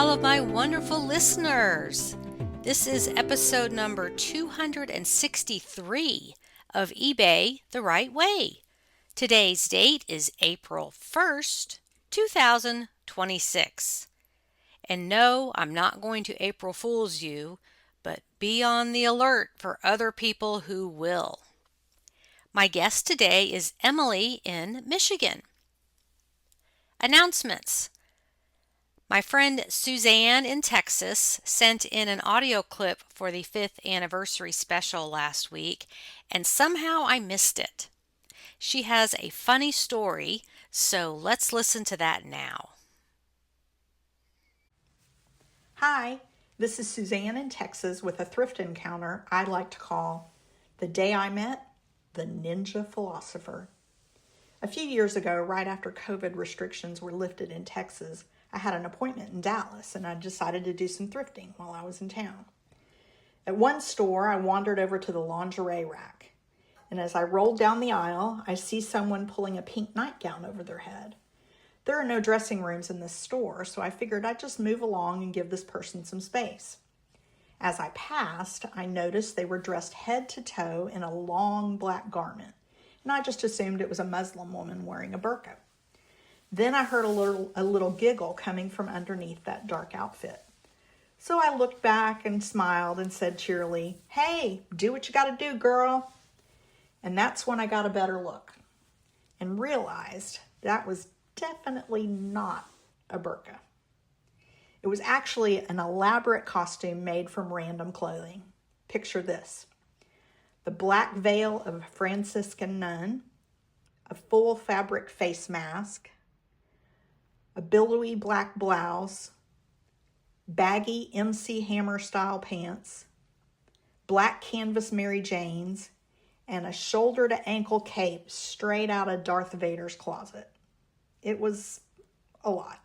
all of my wonderful listeners. This is episode number 263 of eBay the Right Way. Today's date is April 1st, 2026. And no, I'm not going to April Fool's you, but be on the alert for other people who will. My guest today is Emily in Michigan. Announcements. My friend Suzanne in Texas sent in an audio clip for the 5th anniversary special last week, and somehow I missed it. She has a funny story, so let's listen to that now. Hi, this is Suzanne in Texas with a thrift encounter I like to call The Day I Met the Ninja Philosopher. A few years ago, right after COVID restrictions were lifted in Texas, I had an appointment in Dallas and I decided to do some thrifting while I was in town. At one store, I wandered over to the lingerie rack, and as I rolled down the aisle, I see someone pulling a pink nightgown over their head. There are no dressing rooms in this store, so I figured I'd just move along and give this person some space. As I passed, I noticed they were dressed head to toe in a long black garment, and I just assumed it was a Muslim woman wearing a burqa. Then I heard a little giggle coming from underneath that dark outfit. So I looked back and smiled and said cheerily, "Hey, do what you gotta do, girl." And that's when I got a better look and realized that was definitely not a burqa. It was actually an elaborate costume made from random clothing. Picture this: the black veil of a Franciscan nun, a full fabric face mask, a billowy black blouse, baggy MC Hammer style pants, black canvas Mary Janes, and a shoulder to ankle cape straight out of Darth Vader's closet. It was a lot.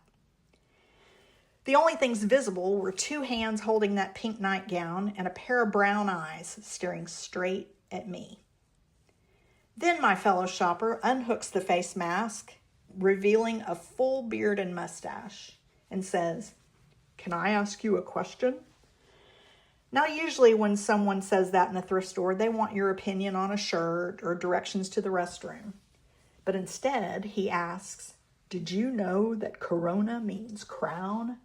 The only things visible were two hands holding that pink nightgown and a pair of brown eyes staring straight at me. Then my fellow shopper unhooks the face mask, revealing a full beard and mustache, and says, "Can I ask you a question?" Now, usually when someone says that in a thrift store, they want your opinion on a shirt or directions to the restroom. But instead, he asks, "Did you know that Corona means crown?"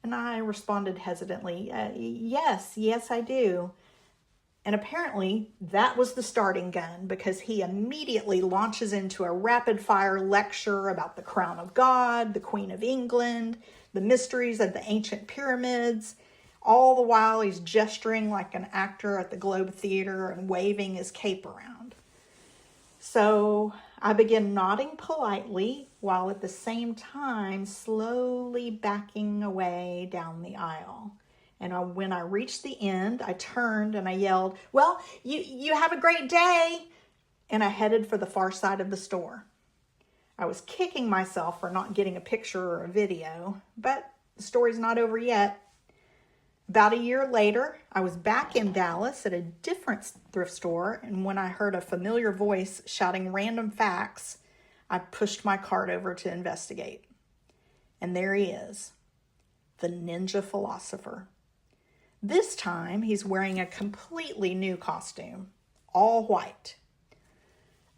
And I responded hesitantly, yes, I do. And apparently that was the starting gun, because he immediately launches into a rapid-fire lecture about the crown of God, the Queen of England, the mysteries of the ancient pyramids. All the while he's gesturing like an actor at the Globe Theater and waving his cape around. So I begin nodding politely while at the same time slowly backing away down the aisle. And when I reached the end, I turned and I yelled, "Well, you have a great day." And I headed for the far side of the store. I was kicking myself for not getting a picture or a video, but the story's not over yet. About a year later, I was back in Dallas at a different thrift store, and when I heard a familiar voice shouting random facts, I pushed my cart over to investigate. And there he is, the Ninja Philosopher. This time, he's wearing a completely new costume, all white.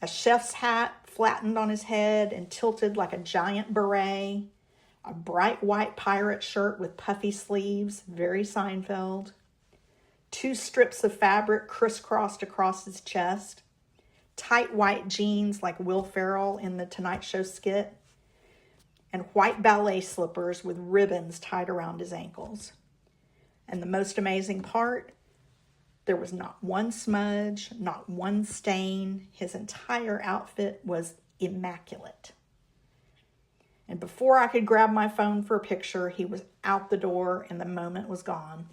A chef's hat flattened on his head and tilted like a giant beret, a bright white pirate shirt with puffy sleeves, very Seinfeld, 2 strips of fabric crisscrossed across his chest, tight white jeans like Will Ferrell in the Tonight Show skit, and white ballet slippers with ribbons tied around his ankles. And the most amazing part, there was not one smudge, not one stain. His entire outfit was immaculate. And before I could grab my phone for a picture, he was out the door and the moment was gone.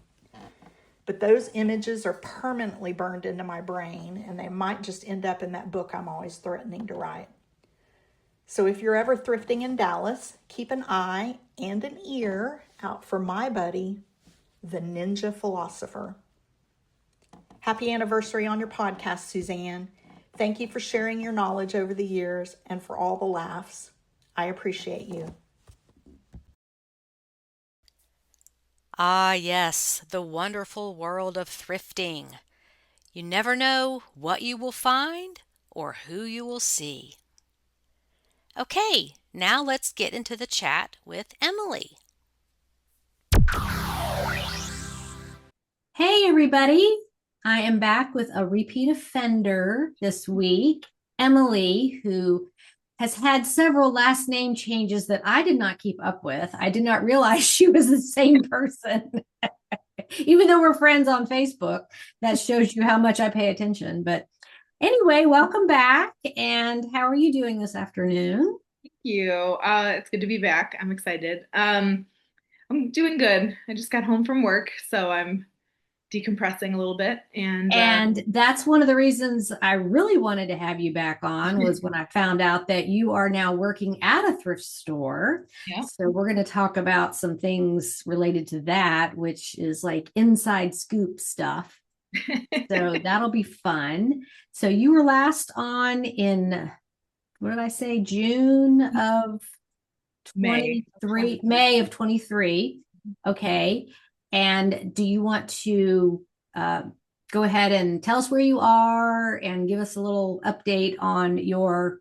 But those images are permanently burned into my brain, and they might just end up in that book I'm always threatening to write. So if you're ever thrifting in Dallas, keep an eye and an ear out for my buddy, the Ninja Philosopher. Happy anniversary on your podcast, Suzanne. Thank you for sharing your knowledge over the years and for all the laughs. I appreciate you. Ah, yes, the wonderful world of thrifting. You never know what you will find or who you will see. Okay, now let's get into the chat with Emily. Hey, everybody. I am back with a repeat offender this week, Emily, who has had several last name changes that I did not keep up with. I did not realize she was the same person. Even though we're friends on Facebook, that shows you how much I pay attention. But anyway, welcome back. And how are you doing this afternoon? You. It's good to be back. I'm excited. I'm doing good. I just got home from work, so I'm decompressing a little bit. And And that's one of the reasons I really wanted to have you back on was when I found out that you are now working at a thrift store. yeah. So we're going to talk about some things related to that, which is like inside scoop stuff. So that'll be fun. So you were last on in, what did I say, June of May of 23, 23. May of 23. Okay. And do you want to uh, go ahead and tell us where you are and give us a little update on your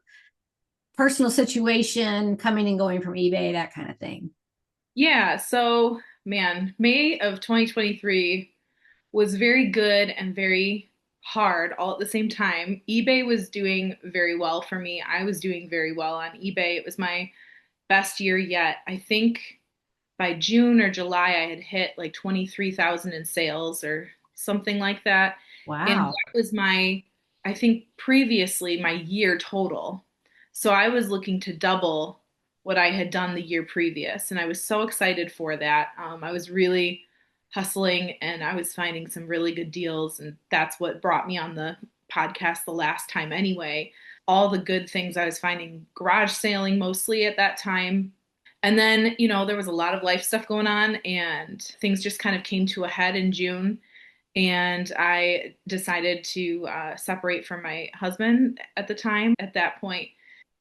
personal situation, coming and going from eBay, that kind of thing? Yeah, so man, May of 2023 was very good and very hard all at the same time. eBay was doing very well for me. I was doing very well on eBay. It was my best year yet. I think by June or July, I had hit like 23,000 in sales or something like that. And Wow. that was I think previously my year total. So I was looking to double what I had done the year previous. And I was so excited for that. I was really hustling and I was finding some really good deals. And that's what brought me on the podcast the last time anyway. All the good things I was finding garage sailing mostly at that time, and then, there was a lot of life stuff going on, and things just kind of came to a head in June. And I decided to separate from my husband at the time. At that point,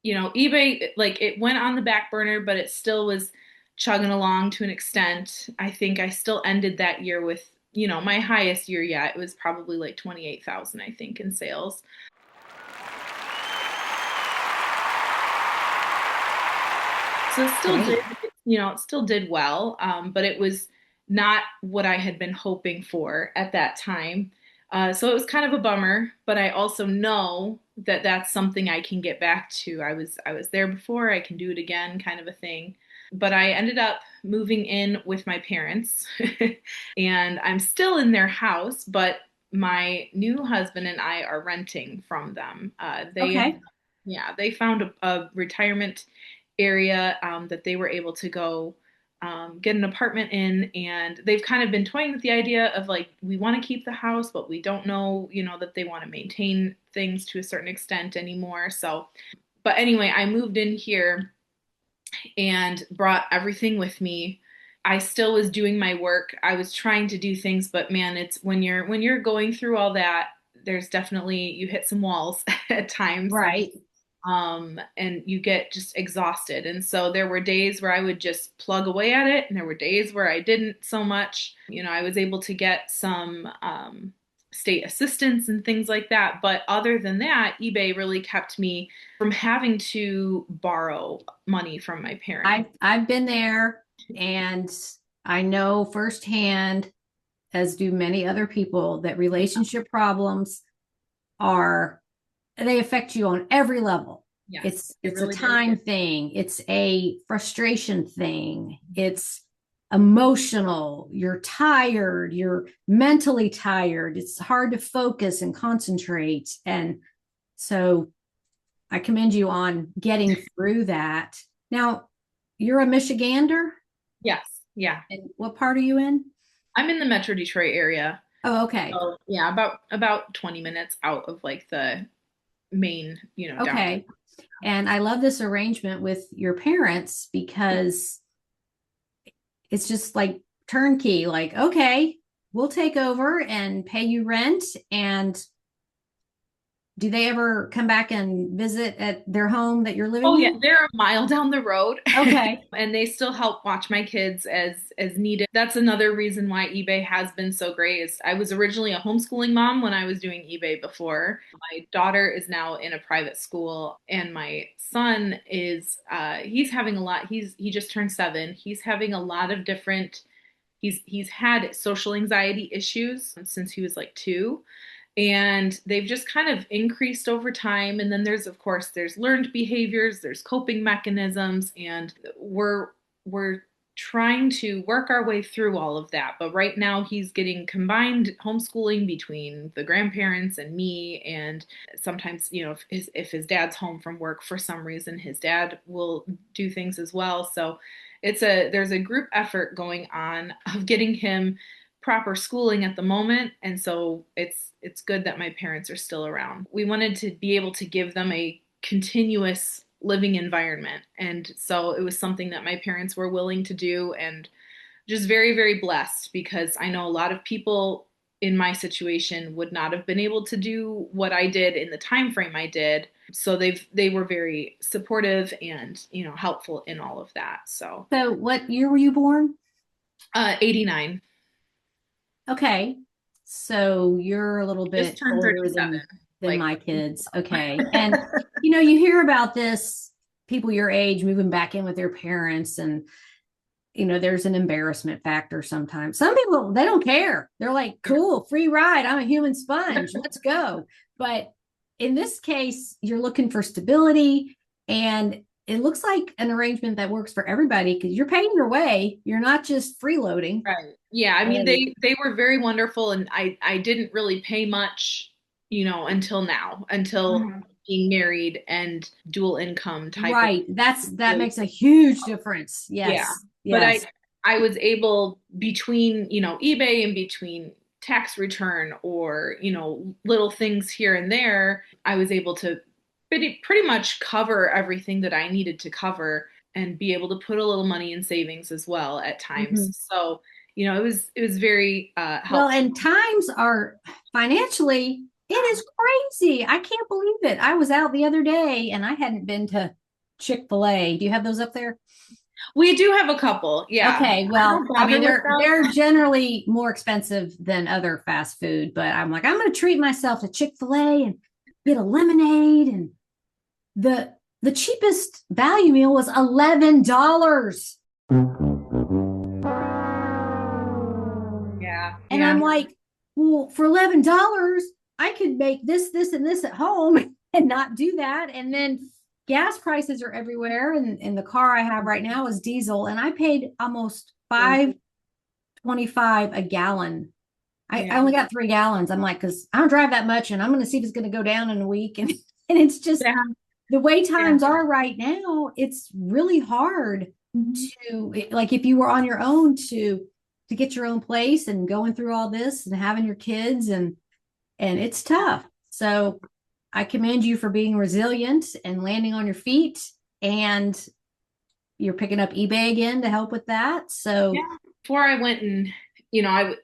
eBay, like it went on the back burner, but it still was chugging along to an extent. I think I still ended that year with, my highest year yet. It was probably like 28,000, I think, in sales. So it still did, Great. it still did well, but it was not what I had been hoping for at that time. So it was kind of a bummer, but I also know that that's something I can get back to. I was there before, I can do it again, kind of a thing. But I ended up moving in with my parents, and I'm still in their house, but my new husband and I are renting from them. Okay. Yeah, they found a retirement area that they were able to go get an apartment in, and they've kind of been toying with the idea of like we want to keep the house, but we don't know, that they want to maintain things to a certain extent anymore. So, but anyway, I moved in here and brought everything with me. I still was doing my work. I was trying to do things, but man, it's when you're going through all that, there's definitely you hit some walls at times, Right. and you get just exhausted. And so there were days where I would just plug away at it, and there were days where I didn't so much. I was able to get some state assistance and things like that. But other than that, eBay really kept me from having to borrow money from my parents. I've been there and I know firsthand, as do many other people, that relationship problems are they affect you on every level. Yes, it It's a really did. time thing, it's a frustration thing, it's emotional, you're tired, you're mentally tired, it's hard to focus and concentrate. And so I commend you on getting through that. Now, you're a Michigander? Yes, yeah. And what part are you in? I'm in the Metro Detroit area. Oh, okay. So yeah, about 20 minutes out of like the main, downtown. Okay. And I love this arrangement with your parents because it's just like turnkey, like, okay, we'll take over and pay you rent and do they ever come back and visit at their home that you're living Oh yeah, in? they're a mile down the road. Okay. And they still help watch my kids as needed. That's another reason why eBay has been so great is I was originally a homeschooling mom when I was doing eBay before. My daughter is now in a private school and my son is he's having a lot he just turned 7. He's having a lot of different he's had social anxiety issues since he was like 2 and they've just kind of increased over time. And then there's of course there's learned behaviors, there's coping mechanisms, and we're trying to work our way through all of that. But right now he's getting combined homeschooling between the grandparents and me, and sometimes if his dad's home from work for some reason his dad will do things as well. So there's a group effort going on of getting him proper schooling at the moment, and so it's good that my parents are still around. We wanted to be able to give them a continuous living environment, and so it was something that my parents were willing to do, and just very, very blessed because I know a lot of people in my situation would not have been able to do what I did in the time frame I did. So they were very supportive and helpful in all of that. So So what year were you born? 89. Okay. So you're a little Just bit turned older 37. than Like, my kids. Okay. And you hear about this, people your age moving back in with their parents, and there's an embarrassment factor sometimes. Some people, they don't care. They're like, cool, free ride. I'm a human sponge. Let's go. But in this case, you're looking for stability, and it looks like an arrangement that works for everybody because you're paying your way. You're not just freeloading. right. Yeah, I mean And they were very wonderful, and I didn't really pay much, until now, until Mhm. being married and dual income type of. right, that makes a huge difference. Yeah. Yes, But yes. I was able between, eBay and between tax return or, little things here and there, I was able to pretty much cover everything that I needed to cover and be able to put a little money in savings as well at times. Mhm. So, it was very Well, helpful. and times are financially, it is crazy. I can't believe it. I was out the other day and I hadn't been to Chick-fil-A. Do you have those up there? We do have a couple. Yeah. Okay, I well, don't I mean bother with they're them. generally more expensive than other fast food, but I'm like, I'm gonna treat myself to Chick-fil-A and get a lemonade, and the cheapest value meal was $11. Yeah. And Yeah. I'm like, well, for $11, I could make this, and this at home and not do that. And then gas prices are everywhere. And the car I have right now is diesel. And I paid almost $5.25 a gallon. I Yeah. only got 3 gallons. I'm like, because I don't drive that much, and I'm going to see if it's going to go down in a week. And it's just Yeah. the way Yeah. times are right now, it's really hard Mhm. to, like, if you were on your own, to get your own place and going through all this and having your kids, and it's tough. So I commend you for being resilient and landing on your feet, and you're picking up eBay again to help with that. Yeah. So Before I went and,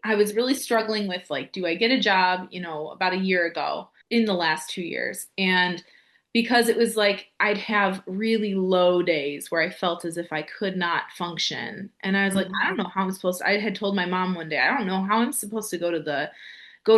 I was really struggling with like, do I get a job, about a year ago in the last 2 years. And because it was like I'd have really low days where I felt as if I could not function. And I was like, I don't know how I'm supposed to, I had told my mom one day, I don't know how I'm supposed to go to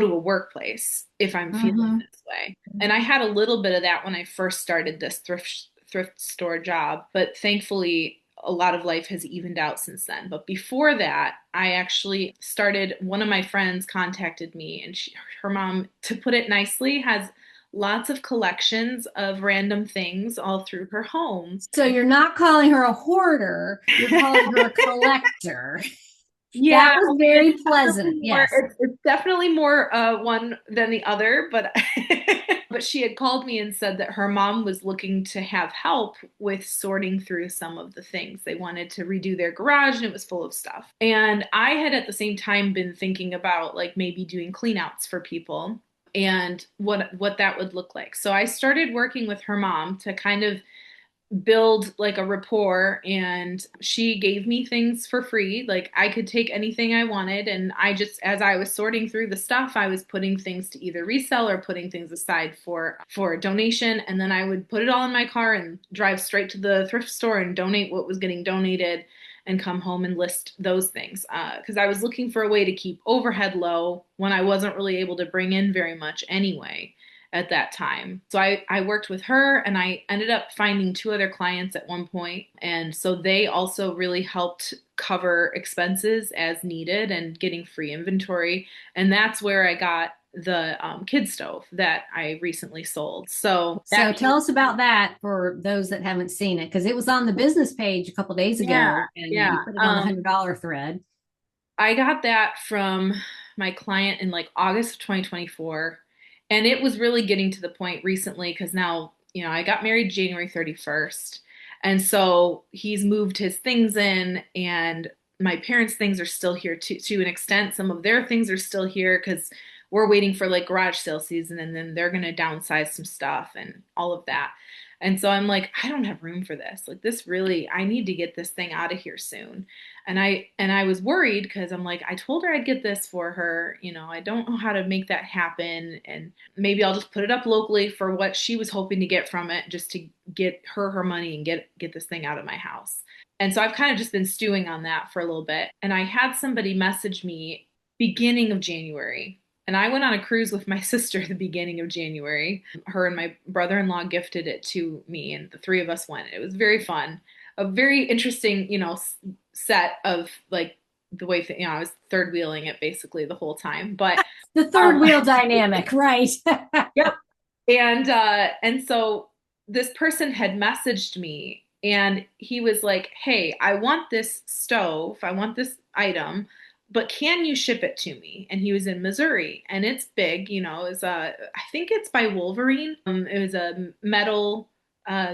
a workplace if I'm feeling mhm. this way. And I had a little bit of that when I first started this thrift store job, but thankfully a lot of life has evened out since then. But before that, I actually started, one of my friends contacted me, and her mom, to put it nicely, has lots of collections of random things all through her home. So you're not calling her a hoarder, you're calling her a collector. That Yeah, was I mean, very pleasant. Yes. it's definitely more one than the other, but but she had called me and said that her mom was looking to have help with sorting through some of the things. They wanted to redo their garage and it was full of stuff. And I had at the same time been thinking about like maybe doing clean outs for people and what that would look like. So I started working with her mom to kind of build like a rapport, and she gave me things for free. Like I could take anything I wanted, and I just, as I was sorting through the stuff, I was putting things to either resell or putting things aside for donation, and then I would put it all in my car and drive straight to the thrift store and donate what was getting donated and come home and list those things, because I was looking for a way to keep overhead low when I wasn't really able to bring in very much anyway at that time. So I worked with her, and I ended up finding two other clients at one point. And so they also really helped cover expenses as needed and getting free inventory. And that's where I got the kid stove that I recently sold. So So that came, tell us about that for those that haven't seen it, because it was on the business page a couple days yeah, ago, and yeah. you put it on the $100 thread. I got that from my client in like August of 2024. And it was really getting to the point recently because now, I got married January 31st. And so he's moved his things in, and my parents' things are still here to an extent. Some of their things are still here because we're waiting for like garage sale season, and then they're going to downsize some stuff and all of that. And so I'm like, I don't have room for this. Like this really, I need to get this thing out of here soon. And I was worried because I'm like, I told her I'd get this for her. I don't know how to make that happen. And maybe I'll just put it up locally for what she was hoping to get from it, just to get her money and get this thing out of my house. And so I've kind of just been stewing on that for a little bit. And I had somebody message me beginning of January. And I went on a cruise with my sister at the beginning of January. Her and my brother-in-law gifted it to me, and the three of us went. It was very fun, a very interesting, set of like the way that, I was third wheeling it basically the whole time. But The third wheel dynamic, right? yep. And so this person had messaged me, and he was like, "Hey, I want this stove. I want this item, but can you ship it to me?" And he was in Missouri, and it's big, it's I think it's by Wolverine. It was a metal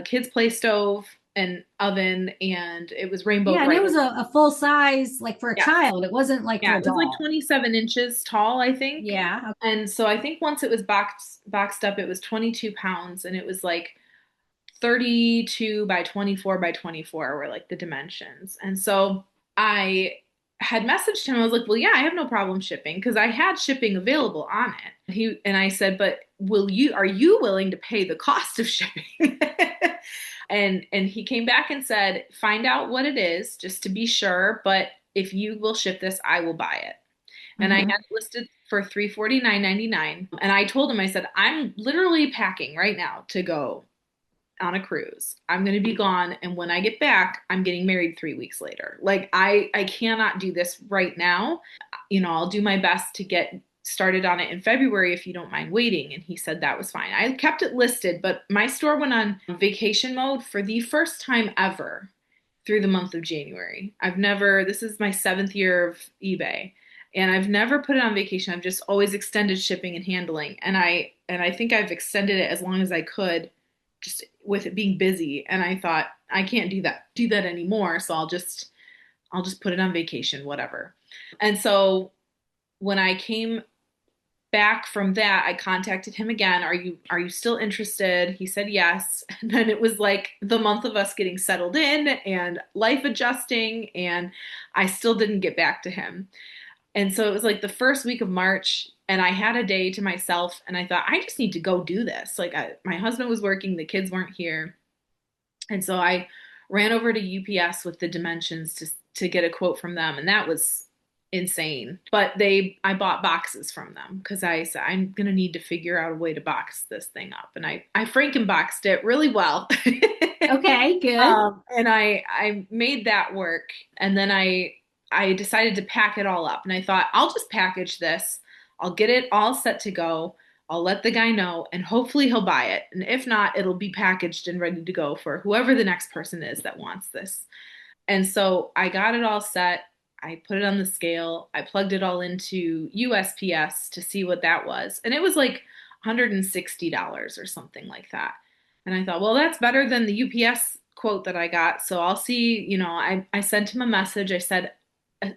kids play stove and oven, and it was rainbow Yeah, and bright. it was a full size, like for a Yeah. child. It wasn't like for Yeah, a it was like doll. 27 inches tall, I think. Yeah. And so I think once it was boxed up, it was 22 pounds, and it was like 32 by 24 by 24 were like the dimensions. And so I had messaged him. I was like, "Well, yeah, I have no problem shipping," because I had shipping available on it. I said, "But are you willing to pay the cost of shipping?" And he came back and said, "Find out what it is just to be sure, but if you will ship this, I will buy it." And I had Mhm. it listed for $349.99. And I told him, I said, "I'm literally packing right now to go on a cruise. I'm going to be gone, and when I get back, I'm getting married 3 weeks later. Like I cannot do this right now. I'll do my best to get started on it in February if you don't mind waiting." And he said that was fine. I kept it listed, but my store went on vacation mode for the first time ever through the month of January. This is my 7th year of eBay. And I've never put it on vacation. I've just always extended shipping and handling. And I think I've extended it as long as I could, just with it being busy. And I thought I can't do that anymore. So I'll just put it on vacation, whatever. And so when I came back from that, I contacted him again. Are you still interested? He said yes. And then it was like the month of us getting settled in and life adjusting, and I still didn't get back to him. And so it was like the first week of March, and I had a day to myself, and I thought I just need to go do this. Like my husband was working, the kids weren't here. And so I ran over to UPS with the dimensions to get a quote from them, and that was insane. But I bought boxes from them because I said I'm gonna need to figure out a way to box this thing up, and I Frankenboxed it really well. Okay, good. And I made that work, and then I decided to pack it all up, and I thought I'll just package this. I'll get it all set to go. I'll let the guy know, and hopefully he'll buy it. And if not, it'll be packaged and ready to go for whoever the next person is that wants this. And so I got it all set. I put it on the scale. I plugged it all into USPS to see what that was. And it was like $160 or something like that. And I thought, well, that's better than the UPS quote that I got. So I'll see, I sent him a message. I said,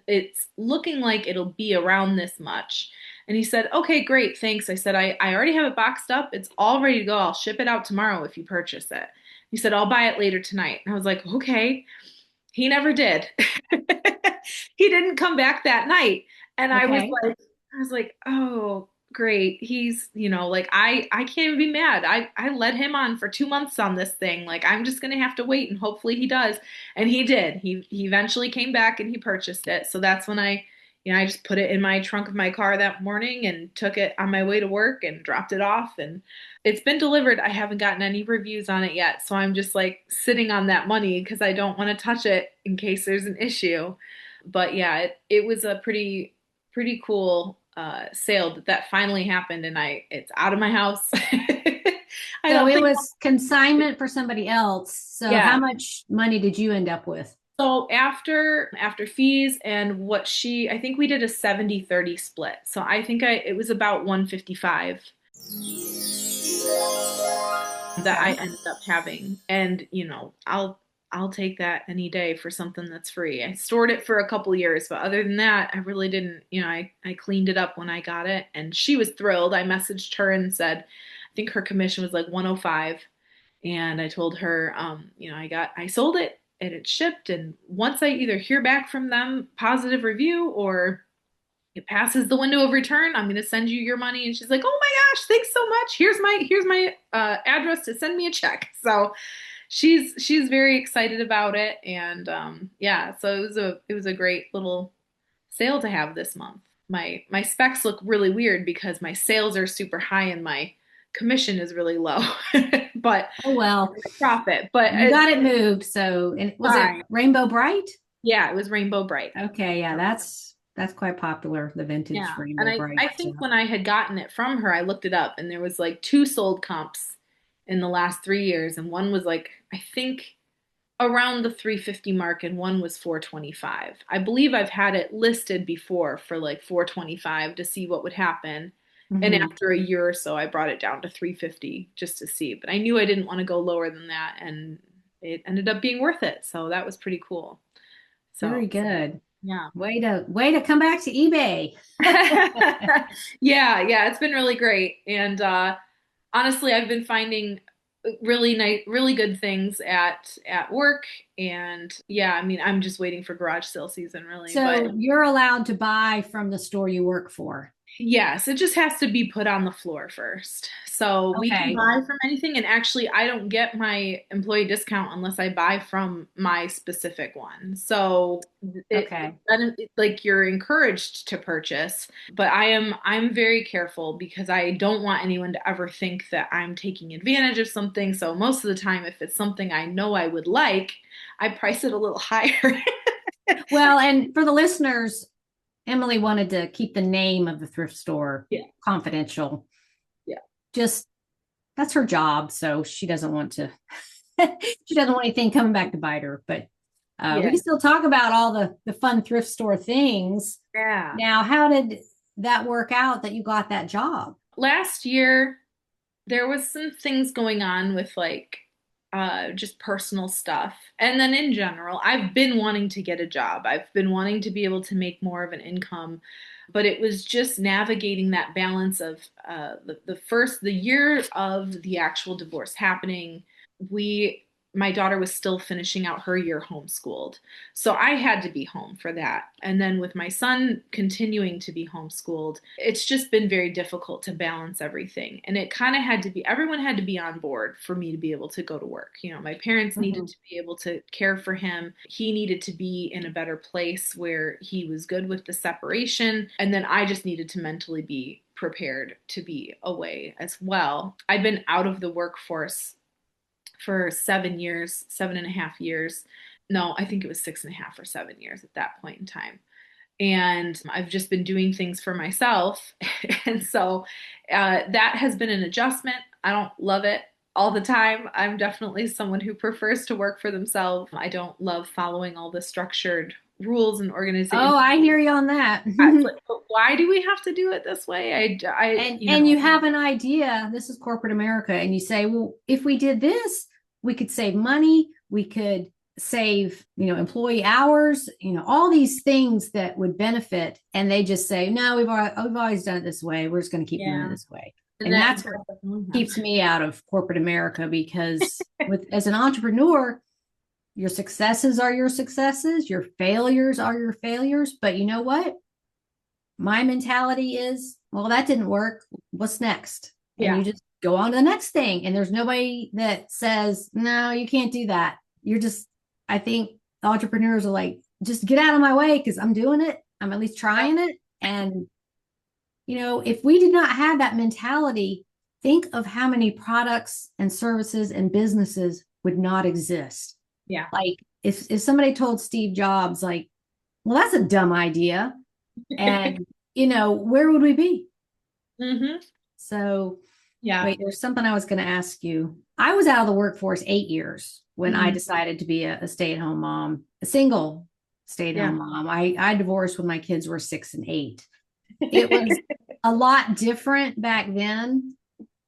it's looking like it'll be around this much. And he said, "Okay, great, thanks." I said, I already have it boxed up. It's all ready to go. I'll ship it out tomorrow if you purchase it. He said, I'll buy it later tonight. And I was like, okay. He never did. He didn't come back that night. And Okay. I was like, oh, great. He's, like I can't even be mad. I led him on for 2 months on this thing. Like I'm just gonna have to wait and hopefully he does. And he did. He eventually came back and he purchased it. So that's when I just put it in my trunk of my car that morning and took it on my way to work and dropped it off and it's been delivered. I haven't gotten any reviews on it yet. So I'm just like sitting on that money because I don't want to touch it in case there's an issue. But yeah, it was a pretty cool sale that finally happened and it's out of my house. I So don't it think was consignment for somebody else. So yeah. how much money did you end up with? So after fees and I think we did a 70-30 split. So I think it was about 155 that I Okay. ended up having. And I'll take that any day for something that's free. I stored it for a couple years, but other than that, I really didn't, I cleaned it up when I got it and she was thrilled. I messaged her and said, I think her commission was like 105. And I told her, I sold it and it shipped. And once I either hear back from them, positive review, or it passes the window of return, I'm going to send you your money. And she's like, oh my gosh, thanks so much. Here's my address to send me a check. So she's very excited about it. And yeah, so it was a great little sale to have this month. My specs look really weird because my sales are super high and my commission is really low, but Oh, well, profit. But you it's got it moved. So, and was it fine. Rainbow Bright? Yeah, it was Rainbow Bright. Okay, yeah, that's quite popular, the vintage Yeah. And Rainbow I Bright. think when I had gotten it from her, I looked it up and there was like two sold comps in the last 3 years. And one was like, I think around the 350 mark and one was 425. I believe I've had it listed before for like 425 to see what would happen. And Hmm. after a year or so, I brought it down to 350 just to see. But I knew I didn't want to go lower than that and it ended up being worth it. So that was pretty cool. Very So, good. yeah. Way to come back to eBay. Yeah, it's been really great. And honestly, I've been finding really nice, really good things at work. And yeah, I mean, I'm just waiting for garage sale season, really. But So you're allowed to buy from the store you work for. yes, it just has to be put on the floor first. So we can Okay. buy from anything. And actually, I don't get my employee discount unless I buy from my specific one. So Okay. like you're encouraged to purchase, but I'm very careful because I don't want anyone to ever think that I'm taking advantage of something. So most of the time, if it's something I know I would like, I price it a little higher. Well, and for the listeners, Emily wanted to keep the name of the thrift store Yeah. confidential. Yeah. Just that's her job, so she doesn't want to she doesn't want anything coming back to bite her. But we Yeah. can still talk about all the fun thrift store things. Yeah. Now, how did that work out that you got that job? Last year, there was some things going on with like just personal stuff. And then in general, I've been wanting to get a job. I've been wanting to be able to make more of an income, but it was just navigating that balance of the year of the actual divorce happening. We My daughter was still finishing out her year homeschooled. So I had to be home for that. And then with my son continuing to be homeschooled, it's just been very difficult to balance everything. And it kind of had to be, everyone had to be on board for me to be able to go to work. My parents needed Mhm. to be able to care for him. He needed to be in a better place where he was good with the separation. And then I just needed to mentally be prepared to be away as well. I've been out of the workforce for 7 years, 7.5 years. No, I think it was 6.5 or 7 years at that point in time. And I've just been doing things for myself. And so that has been an adjustment. I don't love it all the time. I'm definitely someone who prefers to work for themselves. I don't love following all the structured rules and Oh, organization. I hear you on that. It's like, but why do we have to do it this way? And you have an idea. This is corporate America, and you say, well, if we did this, we could save money. We could save, employee hours. All these things that would benefit. And they just say, no, we've always done it this way. We're just going to keep doing it Yeah. this way. And And that that's what definitely keeps me out of corporate America because as an entrepreneur, your successes are your successes, your failures are your failures. But you know what? My mentality is, well, that didn't work. What's next? And yeah. you just go on to the next thing. And there's nobody that says, no, you can't do that. You're just, I think entrepreneurs are like, just get out of my way because I'm doing it. I'm at least trying it. And, if we did not have that mentality, think of how many products and services and businesses would not exist. Yeah. Like if somebody told Steve Jobs, like, well, that's a dumb idea. And, where would we be? hmm So, Yeah. wait, there's something I was going to ask you. I was out of the workforce 8 years when I Mhm. decided to be a stay-at-home mom, a single Yeah. stay-at-home mom. I divorced when my kids were 6 and 8. It was a lot different back then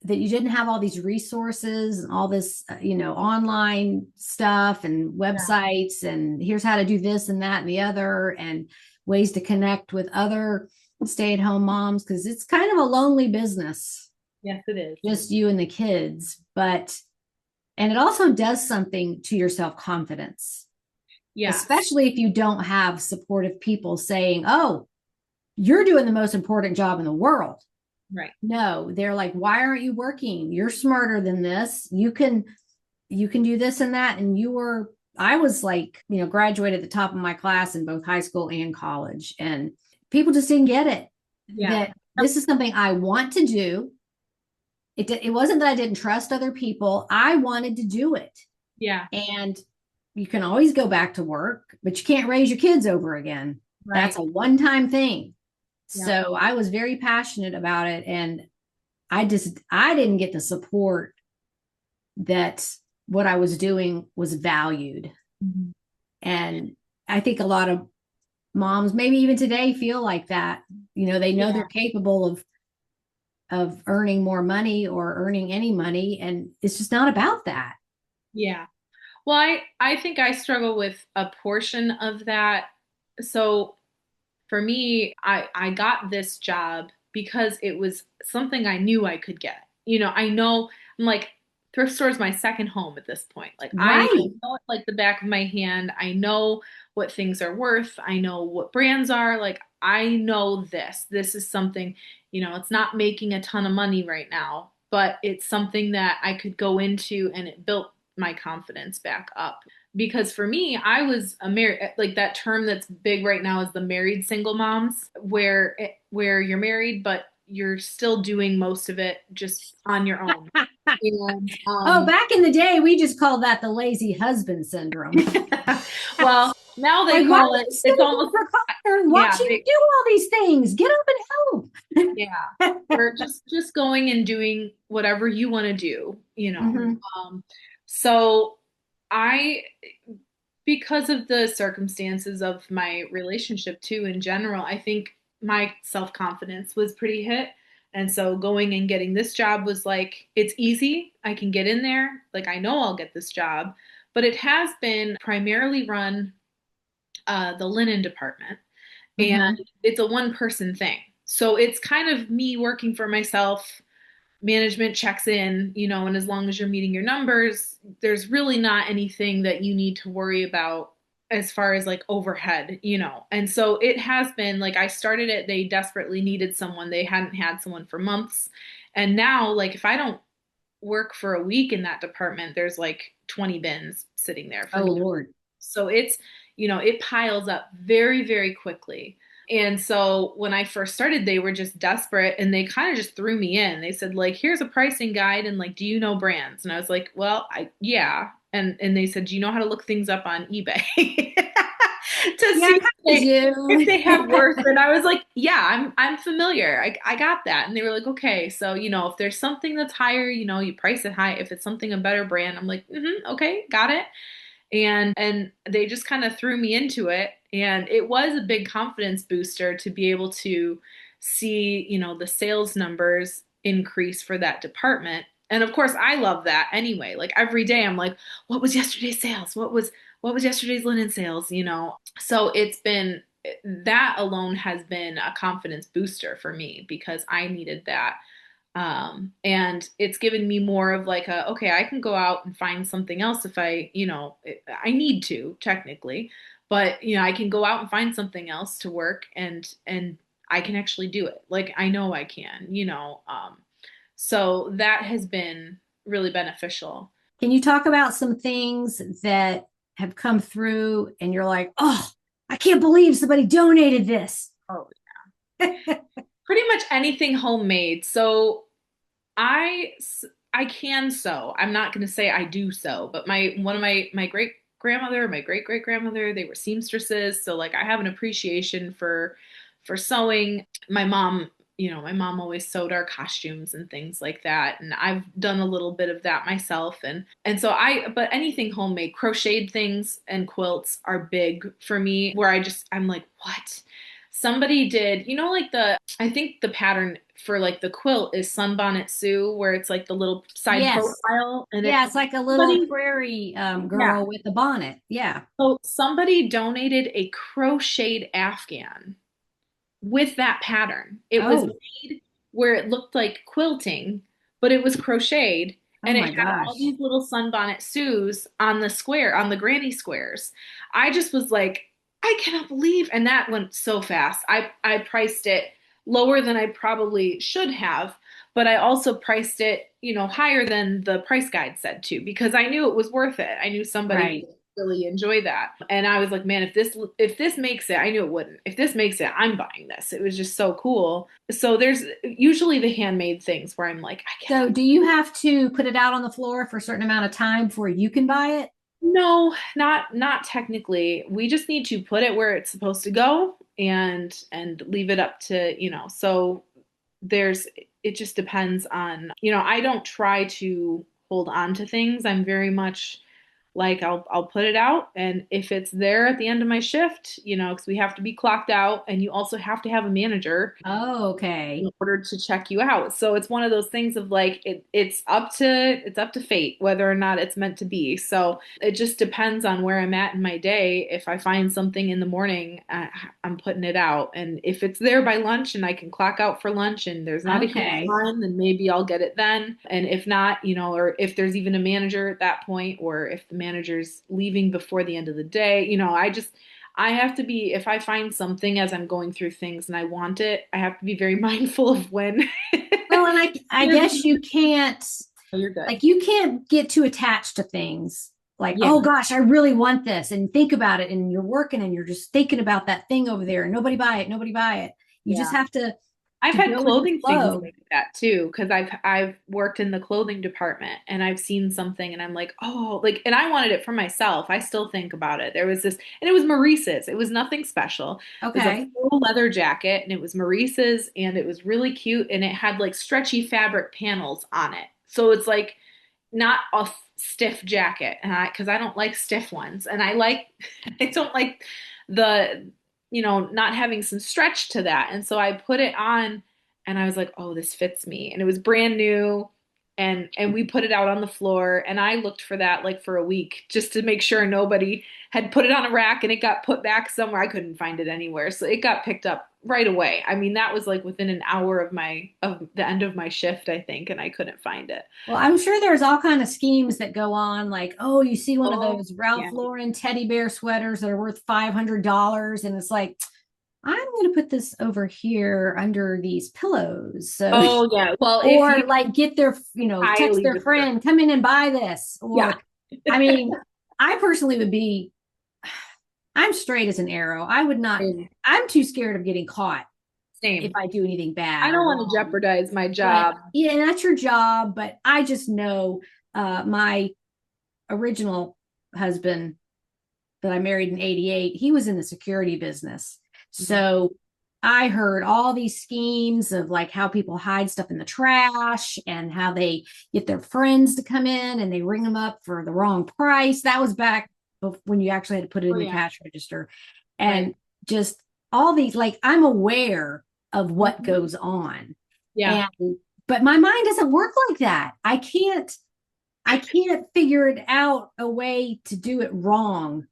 that you didn't have all these resources and all this, online stuff and Yeah. websites and here's how to do this and that and the other and ways to connect with other stay-at-home moms because it's kind of a lonely business, Yes, it is. just you and the kids. And it also does something to your self-confidence, Yes. especially if you don't have supportive people saying, oh, you're doing the most important job in the world. Right. No, they're like, why aren't you working? You're smarter than this. You can do this and that. And I was like, graduated at the top of my class in both high school and college. And people just didn't get it Yeah. that this is something I want to do. It wasn't that I didn't trust other people. I wanted to do it. Yeah. And you can always go back to work, but you can't raise your kids over again. That's Right. a one-time thing. Yeah. So I was very passionate about it. And I didn't get the support that what I was doing was valued. Mhm. And I think a lot of moms, maybe even today, feel like that. They know Yeah. they're capable of earning more money or earning any money, and it's just not about that. Yeah. Well, I think I struggle with a portion of that. So for me, I got this job because it was something I knew I could get. I know I'm like thrift store is my second home at this point. Like I Right. know it like the back of my hand. I know what things are worth. I know what brands are. Like I know this. This is something, it's not making a ton of money right now, but it's something that I could go into and it built my confidence back up because for me, I was a married like that term that's big right now is the married single moms, where you're married but you're still doing most of it just on your own. And Oh, back in the day, we just called that the lazy husband syndrome. well, now they Like, why are call you it it's sitting in almost your car and yeah, watching me do all these things? Get up and yeah. help. Or just going and doing whatever you want to do. Mhm. So I because of the circumstances of my relationship too in general, I think my self-confidence was pretty hit. And so going and getting this job was like, it's easy. I can get in there. Like, I know I'll get this job. But it has been primarily run the linen department, and Mhm. it's a one-person thing. So it's kind of me working for myself. Management checks in, and as long as you're meeting your numbers, there's really not anything that you need to worry about as far as like overhead. And so it has been like I started it, they desperately needed someone. They hadn't had someone for months. And now, like, if I don't work for a week in that department, there's like 20 bins sitting there for Oh me. Lord. So it piles up very, very quickly. And so when I first started, they were just desperate and they kind of just threw me in. They said, like, here's a pricing guide and like, do you know brands? And I was like, well, yeah. And they said, do you know how to look things up on eBay to Yeah, see I kind if of they have do. worth? And I was like, yeah, I'm familiar. I got that. And they were like, okay, so if there's something that's higher, you price it high. If it's something a better brand, I'm like, okay, got it. And they just kind of threw me into it, and it was a big confidence booster to be able to see the sales numbers increase for that department. And of course I love that anyway. Like every day I'm like, what was yesterday's sales? What was yesterday's linen sales? So it's been that alone has been a confidence booster for me because I needed that. And it's given me more of like okay, I can go out and find something else if I need to technically, but I can go out and find something else to work and I can actually do it. Like I know I can. So that has been really beneficial. Can you talk about some things that have come through and you're like, oh, I can't believe somebody donated this? Oh, pretty much anything homemade. So I I can sew. I'm not going to say I do sew, but one of my great grandmother, my great great grandmother, they were seamstresses. So like I have an appreciation for sewing. My mom always sewed our costumes and things like that, and I've done a little bit of that myself. And so but anything homemade, crocheted things and quilts are big for me. Where I'm like, what? Somebody did, like I think the pattern for like the quilt is Sunbonnet Sue, where it's like the little side Yes. profile, and Yeah, it's like a little somebody, prairie yeah. girl with a bonnet. Yeah. So somebody donated a crocheted Afghan with that pattern. It was Oh, made where it looked like quilting, but it was crocheted, oh and it my had all gosh. these little Sunbonnet Sues on the granny squares. I just was like, I cannot believe, and that went so fast. I priced it lower than I probably should have, but I also priced it, higher than the price guide said to, because I knew it was worth it. I knew somebody Right. would really enjoy that. And I was like, man, if this makes it, I knew it wouldn't. If this makes it, I'm buying this. It was just so cool. So there's usually the handmade things where I'm like, I So cannot. do you have to put it out on the floor for a certain amount of time before you can buy it? No, not technically. We just need to put it where it's supposed to go and leave it up to, so there's it just depends on, I don't try to hold on to things. I'm very much like I'll put it out, and if it's there at the end of my shift, because we have to be clocked out, and you also have to have a manager Oh, in okay. order to check you out. So it's one of those things of like it's up to fate whether or not it's meant to be. So it just depends on where I'm at in my day. If I find something in the morning, I'm putting it out, and if it's there by lunch and I can clock out for lunch and there's not a huge Okay. line, then maybe I'll get it then. And if not, or if there's even a manager at that point, or if the manager's leaving before the end of the day, I have to be, if I find something as I'm going through things and I want it, I have to be very mindful of when. Well, and I guess you can't, Oh, you're good. like, you can't get too attached to things. Like, Yeah. oh gosh, I really want this, and think about it, and you're working and you're just thinking about that thing over there, and nobody buy it, nobody buy it. You just Yeah. have to I've had go with the clothing things flow. like that too, because I've worked in the clothing department and I've seen something and I'm like, oh, like, and I wanted it for myself. I still think about it. There was this, and it was Maurice's. It was nothing special. It was a Okay. full leather jacket, and it was Maurice's, and it was really cute, and it had like stretchy fabric panels on it. So it's like not a stiff jacket, and because I don't like stiff ones, and I don't like the not having some stretch to that. And so I put it on, and I was like, oh, this fits me, and it was brand new. And we put it out on the floor, and I looked for that like for a week just to make sure nobody had put it on a rack and it got put back somewhere. I couldn't find it anywhere, so it got picked up right away. I mean, that was like within an hour of the end of my shift, I think, and I couldn't find it. Well, I'm sure there's all kind of schemes that go on, like, oh, you see one of Oh, those Ralph yeah. Lauren teddy bear sweaters that are worth $500, and it's like, I'm going to put this over here under these pillows. So, Oh, yeah. Well, if or you like get their, text highly their discourage. friend, come in and buy this. Yeah. Or, I mean, I personally would be, I'm straight as an arrow. I would not, Same. I'm too scared of getting caught if Same. I do anything I bad or don't want to wrong. jeopardize my But job. yeah, and that's your job. But I just know my original husband that I married in 88, he was in the security business. So I heard all these schemes of like how people hide stuff in the trash and how they get their friends to come in and they ring them up for the wrong price. That was back when you actually had to put it Oh, in the yeah. cash register. Right. And just all these, like, I'm aware of what Mhm. goes on. Yeah. And but my mind doesn't work like that. I can't figure it out a way to do it wrong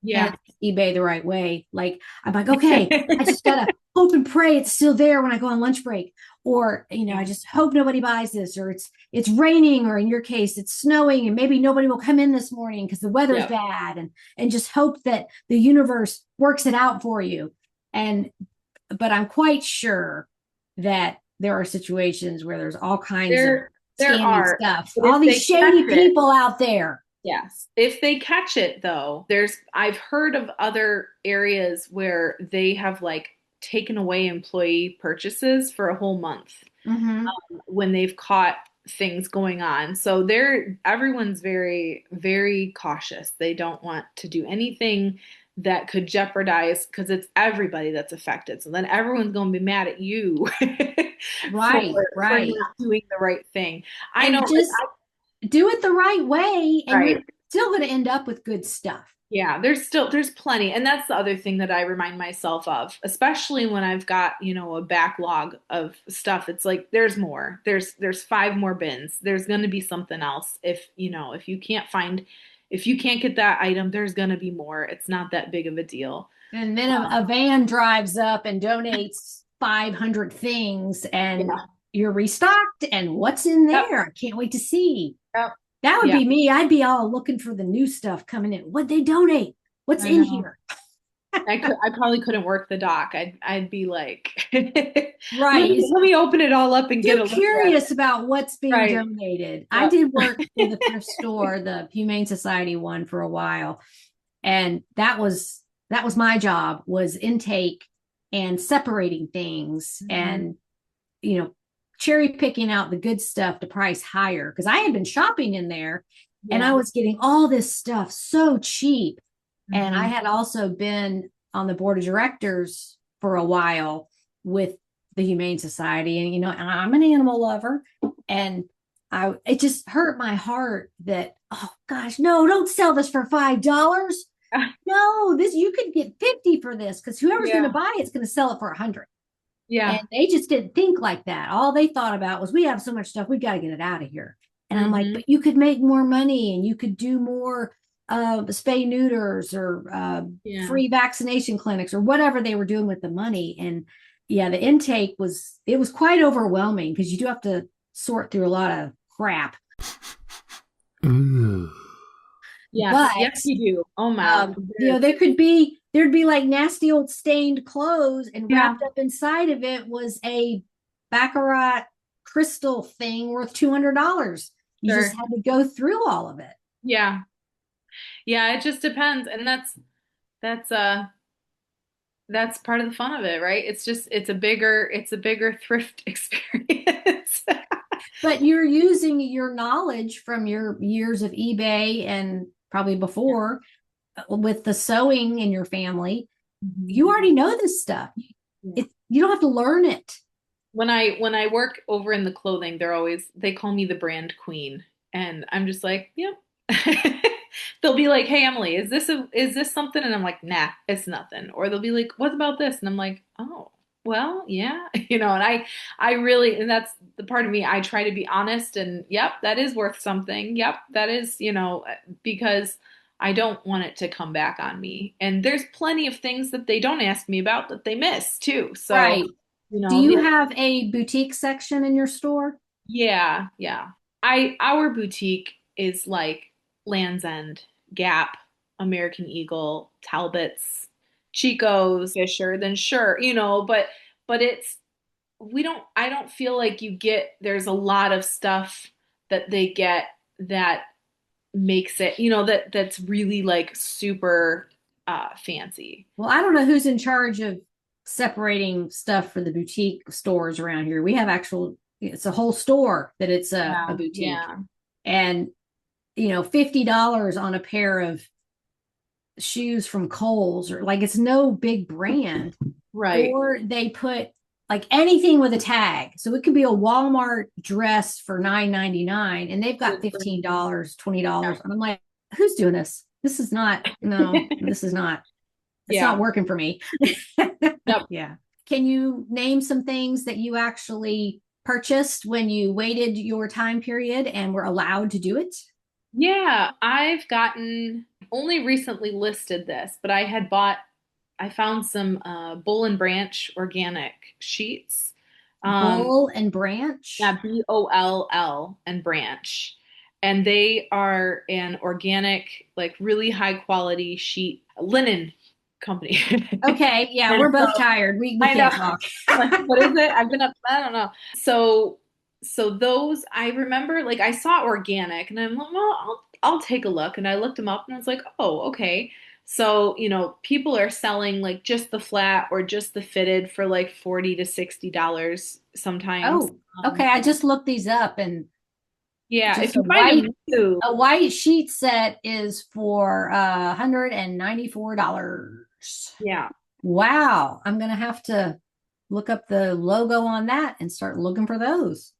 Yeah. and eBay the right way. Like I'm like, okay, I just gotta hope and pray it's still there when I go on lunch break. Or, I Yeah. just hope nobody buys this, or it's raining, or in your case, it's snowing, and maybe nobody will come in this morning because the weather's Yep. bad, and just hope that the universe works it out for you. And but I'm quite sure that there are situations where there's all kinds of There scammy are, stuff, but all if these they catch shady it, people out there. yes. If they catch it though, I've heard of other areas where they have like taken away employee purchases for a whole month Mm-hmm. when they've caught things going on. So everyone's very, very cautious. They don't want to do anything that could jeopardize because it's everybody that's affected. So then everyone's going to be mad at you for Right, for right. not doing the right thing. I know, And like, just do it the right way, and you're right. still going to end up with good stuff. Yeah, there's plenty. And that's the other thing that I remind myself of, especially when I've got, a backlog of stuff. It's like there's more. There's five more bins. There's going to be something else. If you can't get that item, there's going to be more. It's not that big of a deal. And then a van drives up and donates 500 things, and Yeah. you're restocked. And what's in Yep. there? I can't wait to see. Yep. That would Yeah. be me. I'd be all looking for the new stuff coming in. What they donate? What's I in know. here? I probably couldn't work the dock. I'd be like, Right. let me open it all up and get Too a look at it. curious about what's being Right. donated. I Yep. did work for the thrift store, the Humane Society one, for a while, and that was my job, was intake and separating things, and you know cherry picking out the good stuff to price higher, because I had been shopping in there and I Yeah. was getting all this stuff so cheap. And I Mhm. had also been on the board of directors for a while with the Humane Society, and I'm an animal lover, and it just hurt my heart that, oh gosh, no, don't sell this for $5. No, this, you could get 50 for this, because whoever's going to Yeah. buy it's going to sell it for 100. And Yeah. they just didn't think like that. All they thought about was, we have so much stuff, we got to get it out of here. And I'm like, Hmm. but you could make more money, and you could do more spay neuters, or Yeah. free vaccination clinics, or whatever they were doing with the money. And yeah, the intake was quite overwhelming, because you do have to sort through a lot of crap. Yes. But Yes, you do. Oh my. there'd be like nasty old stained clothes, and Yeah. wrapped up inside of it was a baccarat crystal thing worth $200. You Sure. just had to go through all of it. Yeah. Yeah, it just depends. And that's that's part of the fun of it, right? It's a bigger thrift experience. But you're using your knowledge from your years of eBay, and probably before, with the sewing in your family. You already know this stuff. Yeah. You don't have to learn it. When I work over in the clothing, they call me the brand queen, and I'm just like, yep. They'll be like, "Hey Emily, is this something?" And I'm like, "Nah, it's nothing." Or they'll be like, "What about this?" And I'm like, "Oh, well, yeah." And I really, and that's the part of me, I try to be honest, and yep, that is worth something. Yep, that is, because I don't want it to come back on me. And there's plenty of things that they don't ask me about that they miss too. So, Right. Do you yeah. have a boutique section in your store? Yeah, yeah. Our boutique is like Land's End, Gap, American Eagle, Talbot's, Chico's, Fisher, then sure, but it's we don't I don't feel like there's a lot of stuff that they get that makes it, that's really like super fancy. Well, I don't know who's in charge of separating stuff for the boutique stores around here. We have it's a whole store that it's a Yeah, boutique. yeah. And, $50 on a pair of shoes from Kohl's, or like, it's no big brand. Right. Or they put like anything with a tag. So it could be a Walmart dress for $9.99, and they've got $15, $20. And I'm like, who's doing this? This is not, no, this is not, it's Yeah. not working for me. Yep. Yeah. Can you name some things that you actually purchased when you waited your time period and were allowed to do it? Yeah, I've gotten only recently listed this, but I found some Boll and Branch organic sheets. Um, Bull and branch. yeah, BOLL and Branch. And they are an organic, like really high quality sheet linen company. Okay, yeah, And we're so both tired. We I know. can't talk. Like, what is it? I've been up, I don't know. So those I remember like I saw organic and I'm like, well, I'll take a look. And I looked them up and I was like, oh, okay. So, people are selling like just the flat or just the fitted for like 40 to $60 sometimes. Oh, okay. I just looked these up and Yeah, if just a you find white them new, a white sheet set is for $194. yeah. Wow. I'm gonna have to look up the logo on that and start looking for those.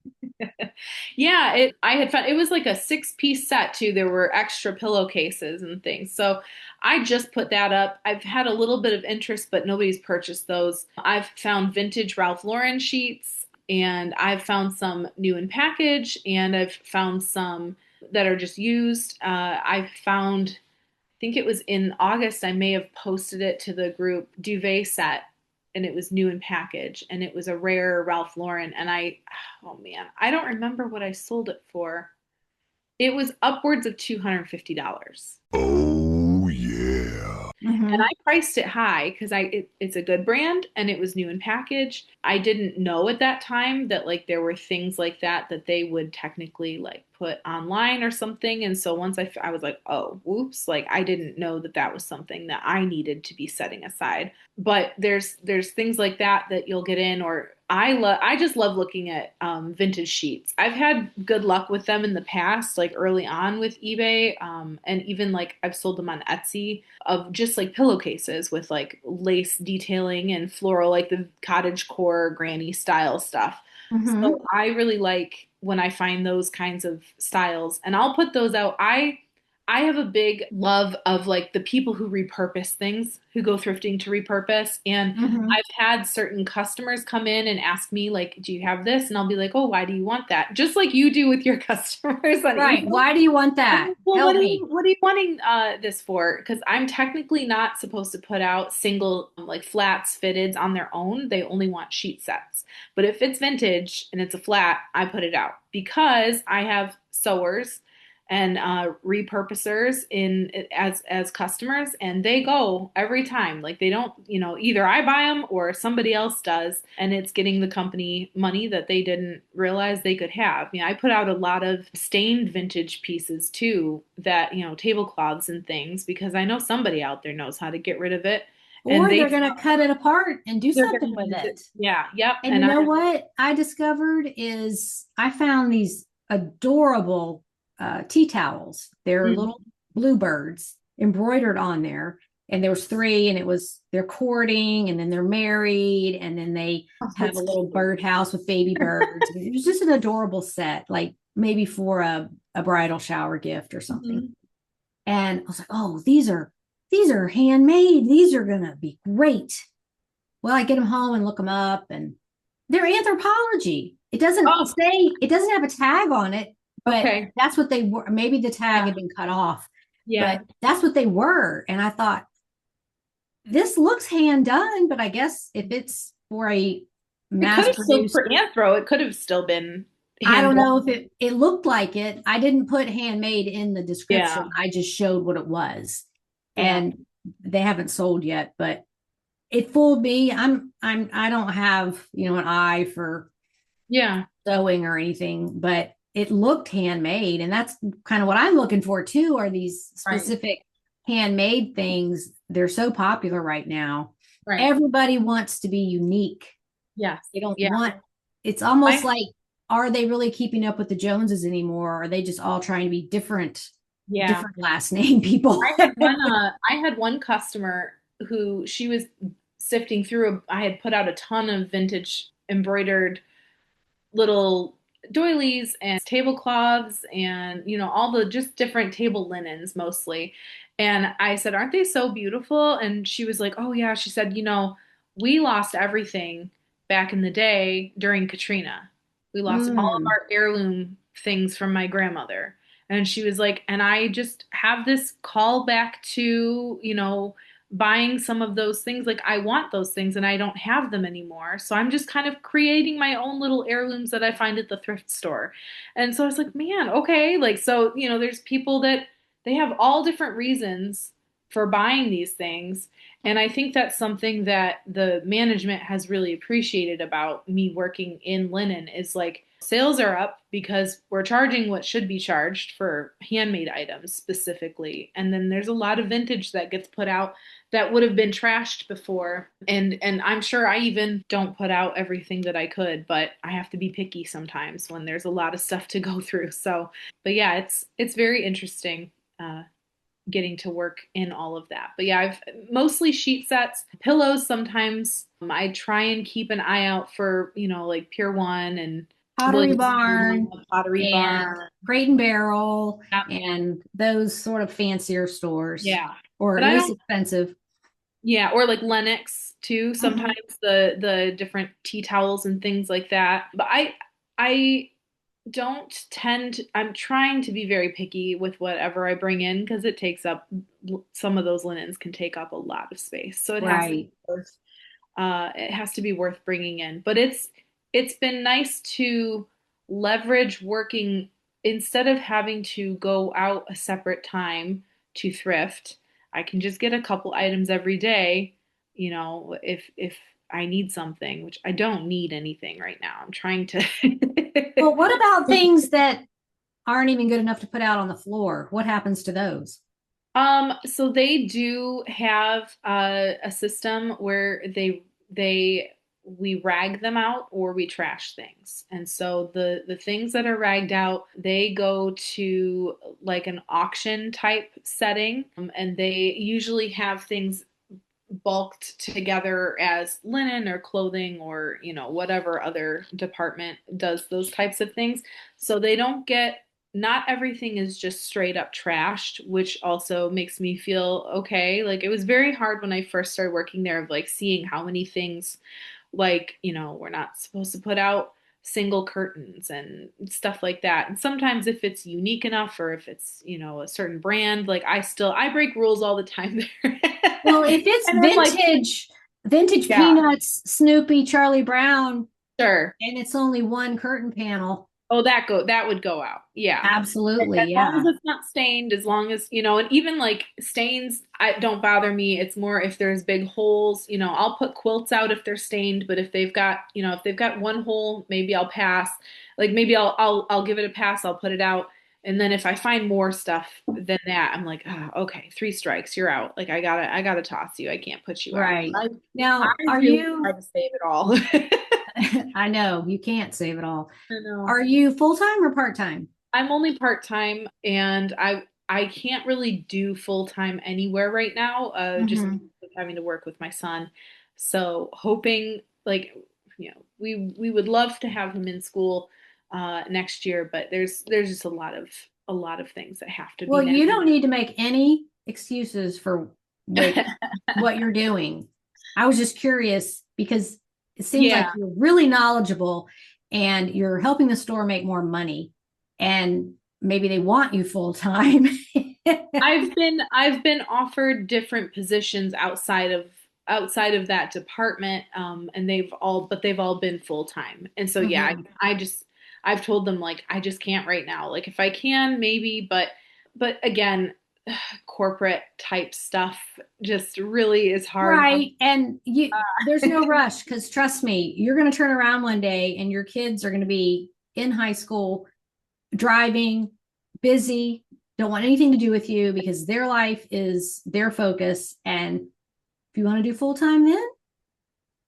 Yeah, I had found it was like a six-piece set too. There were extra pillowcases and things. So I just put that up. I've had a little bit of interest, but nobody's purchased those. I've found vintage Ralph Lauren sheets and I've found some new in package and I've found some that are just used. I've found, I think it was in August, I may have posted it to the group duvet set and it was new in package and it was a rare Ralph Lauren and oh man, I don't remember what I sold it for. It was upwards of $250. Oh, yeah. And I Hmm. priced it high because it's a good brand and it was new in package. I didn't know at that time that like there were things like that that they would technically like put online or something. And so once I was like, oh, whoops, like I didn't know that that was something that I needed to be setting aside. But there's things like that that you'll get in or I just love looking at vintage sheets. I've had good luck with them in the past, like early on with eBay, and even like I've sold them on Etsy of just like pillowcases with like lace detailing and floral, like the cottage core granny style stuff. So Hmm. I really like when I find those kinds of styles, and I'll put those out. I have a big love of like the people who repurpose things, who go thrifting to repurpose. And Hmm. I've had certain customers come in and ask me, like, do you have this? And I'll be like, oh, why do you want that? Just like you do with your customers on Right. eBay. Why do you want I'm that? like, well, Help me. what are you wanting this for? Because I'm technically not supposed to put out single like flats fitteds on their own. They only want sheet sets. But if it's vintage and it's a flat, I put it out because I have sewers and repurposers in as customers, and they go every time. Like they don't, either I buy them or somebody else does, and it's getting the company money that they didn't realize they could have. I put out a lot of stained vintage pieces too, that tablecloths and things, because I know somebody out there knows how to get rid of it, and Or they're going to cut it apart and do they're something going to with use it. it. Yeah, yep, And you and I know what I discovered is I found these adorable tea towels. They're little Mhm. bluebirds embroidered on there. And there was three, and it was they're courting, and then they're married, and then they Oh, have a that's little cute. birdhouse with baby birds. It was just an adorable set, like maybe for a bridal shower gift or something. Mhm. And I was like, oh, these are handmade. These are gonna be great. Well, I get them home and look them up, and they're anthropology. Oh, It doesn't have a tag on it, but okay. that's what they were. Maybe the tag Yeah, had been cut off, yeah. but that's what they were. And I thought, this looks hand done, but I guess if it's for a It could mass have still produced, for anthro. It could have still been I hand don't know done. if it looked like it. I didn't put handmade in the description. Yeah, I just showed what it was. yeah, And they haven't sold yet, but it fooled me. I don't have, an eye for yeah. sewing or anything, but it looked handmade. And that's kind of what I'm looking for too, are these Right, specific handmade things. They're so popular right now. right. Everybody wants to be unique. Yes, They don't yeah. want, it's almost I like, are they really keeping up with the Joneses anymore? Or are they just all trying to be yeah. different last name people? I had one customer who she was sifting through I had put out a ton of vintage embroidered little doilies and tablecloths and all the just different table linens mostly. And I said, "Aren't they so beautiful?" And she was like, "Oh yeah." She said, "We lost everything back in the day during Katrina. We lost all of Mm, our heirloom things from my grandmother." And she was like, and I just have this call back to, buying some of those things. Like I want those things and I don't have them anymore. So I'm just kind of creating my own little heirlooms that I find at the thrift store. And so I was like, man, okay. Like, so, there's people that they have all different reasons for buying these things. And I think that's something that the management has really appreciated about me working in linen is like sales are up because we're charging what should be charged for handmade items specifically. And then there's a lot of vintage that gets put out that would have been trashed before. And I'm sure I even don't put out everything that I could, but I have to be picky sometimes when there's a lot of stuff to go through. So, but yeah, it's very interesting. Getting to work in all of that. But yeah, I've mostly sheet sets, pillows sometimes. I try and keep an eye out for, like Pier 1 and Pottery Williams, Barn Pottery and Barn. Crate and Barrel Yeah. and those sort of fancier stores, Yeah. or But at I least don't, expensive. yeah, or like Lennox too, sometimes Mhm. the different tea towels and things like that. But I don't tend I'm trying to be very picky with whatever I bring in because it takes up some of those linens can take up a lot of space. So Right. it has to be worth bringing in. But it's been nice to leverage working instead of having to go out a separate time to thrift. I can just get a couple items every day, if I need something, which I don't need anything right now. I'm trying to Well, what about things that aren't even good enough to put out on the floor? What happens to those? So they do have a system where we rag them out or we trash things. And so the things that are ragged out, they go to like an auction type setting, and they usually have things bulked together as linen or clothing or whatever other department does those types of things, so they don't get not everything is just straight up trashed, which also makes me feel okay. Like it was very hard when I first started working there of like seeing how many things, like, we're not supposed to put out single curtains and stuff like that. And sometimes if it's unique enough or if it's, a certain brand, like I break rules all the time there. Well, if it's And I'm like, vintage yeah, Peanuts, Snoopy, Charlie Brown, sure. and it's only one curtain panel, Oh, that would go out. Yeah. absolutely, As long as yeah. it's not stained, as long as, and even like stains, I don't bother me. It's more if there's big holes, I'll put quilts out if they're stained, but if they've got one hole, maybe I'll pass. Like maybe I'll give it a pass, I'll put it out. And then if I find more stuff than that, I'm like, oh, okay, three strikes, you're out. Like I gotta toss you. I can't put you out. Right. I Now, are really you, try to save it all. I know you can't save it all. I know. Are you full-time or part-time? I'm only part-time and I can't really do full-time anywhere right now, just Hmm. because of having to work with my son. So hoping like, we would love to have him in school next year, but there's just a lot of things that have to be Well, you met. don't need to make any excuses for what you're doing. I was just curious because it seems like Yeah. you're really knowledgeable and you're helping the store make more money, and maybe they want you full time. I've been offered different positions outside of that department, and they've all been full time. And so yeah, Mhm. I've told them like I just can't right now. Like if I can, maybe, but again, corporate type stuff just really is hard. Right. And there's no rush because trust me, you're going to turn around one day and your kids are going to be in high school, driving, busy, don't want anything to do with you because their life is their focus. And if you want to do full time, then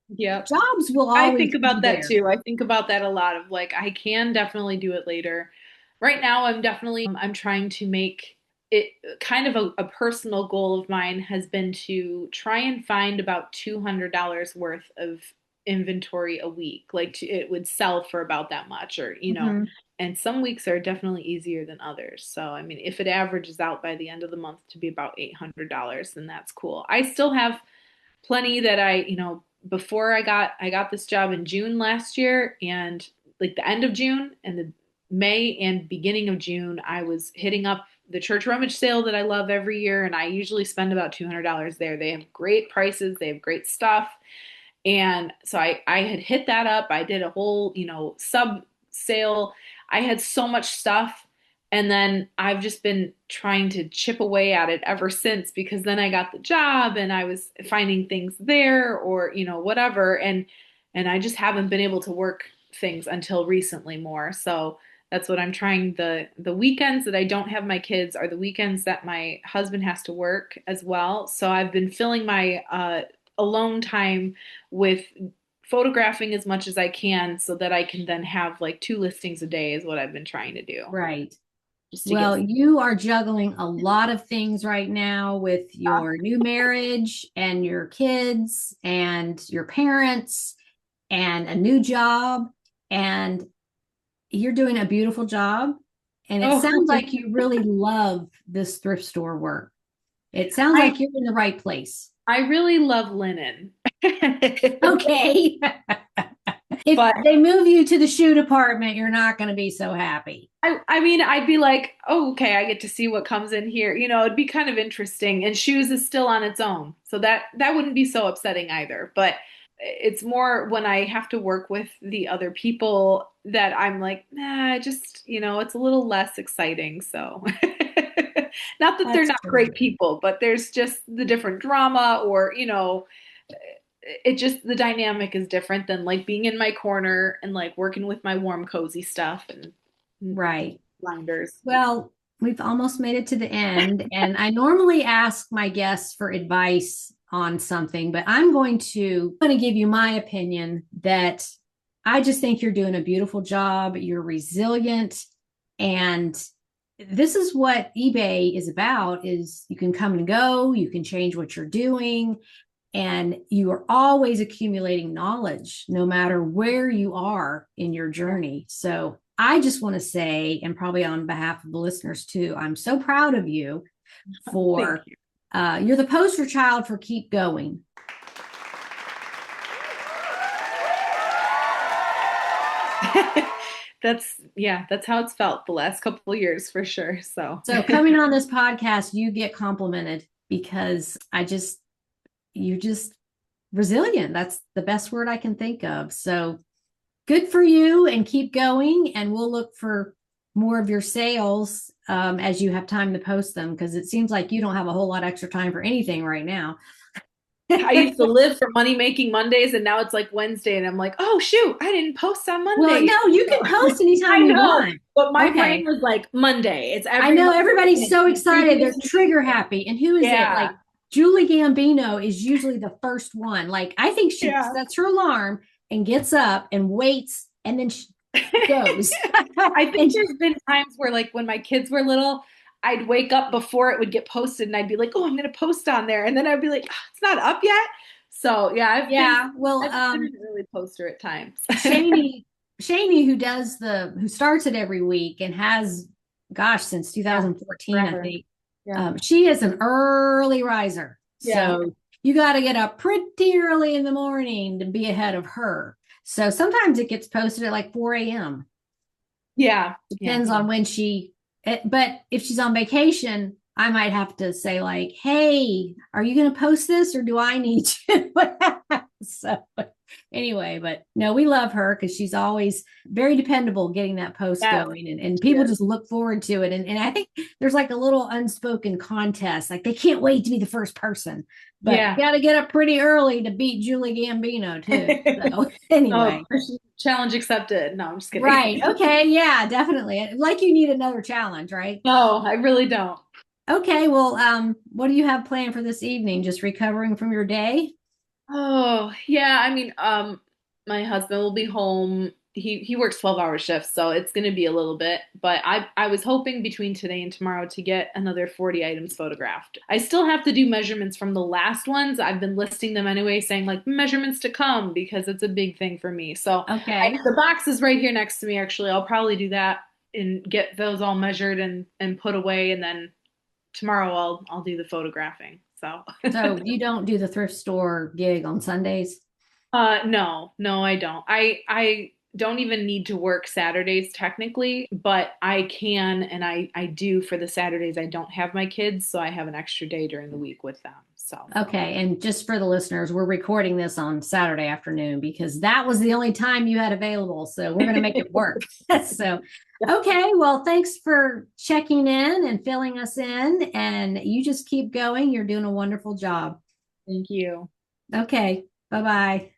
Yep. jobs will I always think be about that there. too. I think about that a lot of like I can definitely do it later. Right now I'm trying to make it kind of a personal goal of mine has been to try and find about $200 worth of inventory a week. Like it would sell for about that much or Mhm. and some weeks are definitely easier than others. So I mean if it averages out by the end of the month to be about $800, then that's cool. I still have plenty that before I got this job in June last year and like the end of June and May and beginning of June, I was hitting up the church rummage sale that I love every year, and I usually spend about $200 there. They have great prices, they have great stuff. And so I had hit that up. I did a whole, sub sale. I had so much stuff. And then I've just been trying to chip away at it ever since because then I got the job and I was finding things there or, whatever. And I just haven't been able to work things until recently more. So that's what I'm trying. The weekends that I don't have my kids are the weekends that my husband has to work as well. So I've been filling my alone time with photographing as much as I can so that I can then have like 2 listings a day is what I've been trying to do. Right. Just to get Well, you are juggling a lot of things right now with stuff. your new marriage and your kids and your parents and a new job. And you're doing a beautiful job. And it Oh, sounds like you really love this thrift store work. It sounds I like you're in the right place. I really love linen. Okay. If But they move you to the shoe department, you're not going to be so happy. I mean, I'd be like, oh, okay, I get to see what comes in here. It'd be kind of interesting. And shoes is still on its own. So that wouldn't be so upsetting either. But it's more when I have to work with the other people that I'm like, nah, just, it's a little less exciting. So not that they're That's not true. great people, but there's just the different drama or, it just the dynamic is different than like being in my corner and like working with my warm, cozy stuff and Right. blinders. Well, we've almost made it to the end. And I normally ask my guests for advice on something, but I'm going to give you my opinion that I just think you're doing a beautiful job. You're resilient. And this is what eBay is about is you can come and go, you can change what you're doing, and you are always accumulating knowledge no matter where you are in your journey. So I just want to say, and probably on behalf of the listeners too, I'm so proud of you Thank for you're the poster child for keep going. you. That's how it's felt the last couple of years for sure. So So coming on this podcast, you get complimented because you're just resilient. That's the best word I can think of. So good for you and keep going. And we'll look for more of your sales as you have time to post them because it seems like you don't have a whole lot extra time for anything right now. I used to live for money making Mondays and now it's like Wednesday and I'm like, oh shoot, I didn't post on Well, Monday. no, you can post I anytime you know, want. but my brain Okay. was like Monday. It's I every know Monday. everybody's And so it's the excited. They're previous trigger week. happy. And who is it? Yeah. Like Julie Gambino is usually the first one. Like I think she Yeah. sets her alarm and gets up and waits and then she goes. I think And there's been times where, like, when my kids were little, I'd wake up before it would get posted, and I'd be like, "Oh, I'm gonna post on there," and then I'd be like, "Ah, "It's not up yet." So yeah, yeah, well, I've been an early poster at times. Shaney, Shaney, who starts it every week and has, gosh, since Yeah, 2014, I forever. think. Yeah, She is an early riser. yeah, So you got to get up pretty early in the morning to be ahead of her. So sometimes it gets posted at like 4 a.m. yeah, yeah. Depends on when but if she's on vacation, I might have to say like, hey, are you going to post this or do I need to? So anyway, but no, we love her because she's always very dependable getting that post Yes, going and people yes. just look forward to it. And I think there's like a little unspoken contest. Like they can't wait to be the first person, but Yeah. you got to get up pretty early to beat Julie Gambino too. So Oh, anyway. challenge accepted. No, I'm just Right. kidding. Okay. Yeah, definitely. Like you need another challenge, right? No, I really don't. Okay. Well, what do you have planned for this evening? Just recovering from your day? Oh, yeah. I mean, my husband will be home. He works 12-hour shifts, so it's going to be a little bit. But I was hoping between today and tomorrow to get another 40 items photographed. I still have to do measurements from the last ones. I've been listing them anyway, saying like measurements to come because it's a big thing for me. So Okay. the box is right here next to me, actually. I'll probably do that and get those all measured and put away, and then tomorrow I'll do the photographing. So So you don't do the thrift store gig on Sundays? No, I don't. I don't even need to work Saturdays technically, but I can and I do for the Saturdays I don't have my kids, so I have an extra day during the week with them. So Okay, and just for the listeners, we're recording this on Saturday afternoon because that was the only time you had available. So we're going to make it work. So, okay, well, thanks for checking in and filling us in. And you just keep going. You're doing a wonderful job. thank you. Okay, bye bye.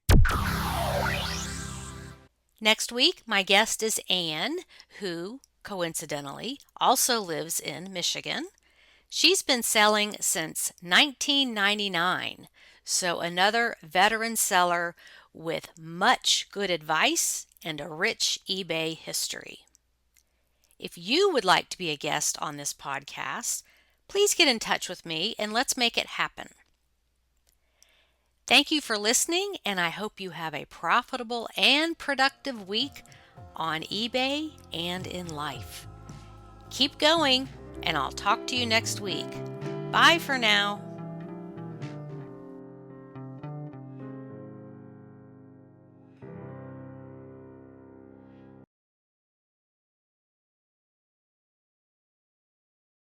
Next week, my guest is Anne, who, coincidentally, also lives in Michigan. She's been selling since 1999, so another veteran seller with much good advice and a rich eBay history. If you would like to be a guest on this podcast, please get in touch with me and let's make it happen. Thank you for listening, and I hope you have a profitable and productive week on eBay and in life. Keep going, and I'll talk to you next week. Bye for now.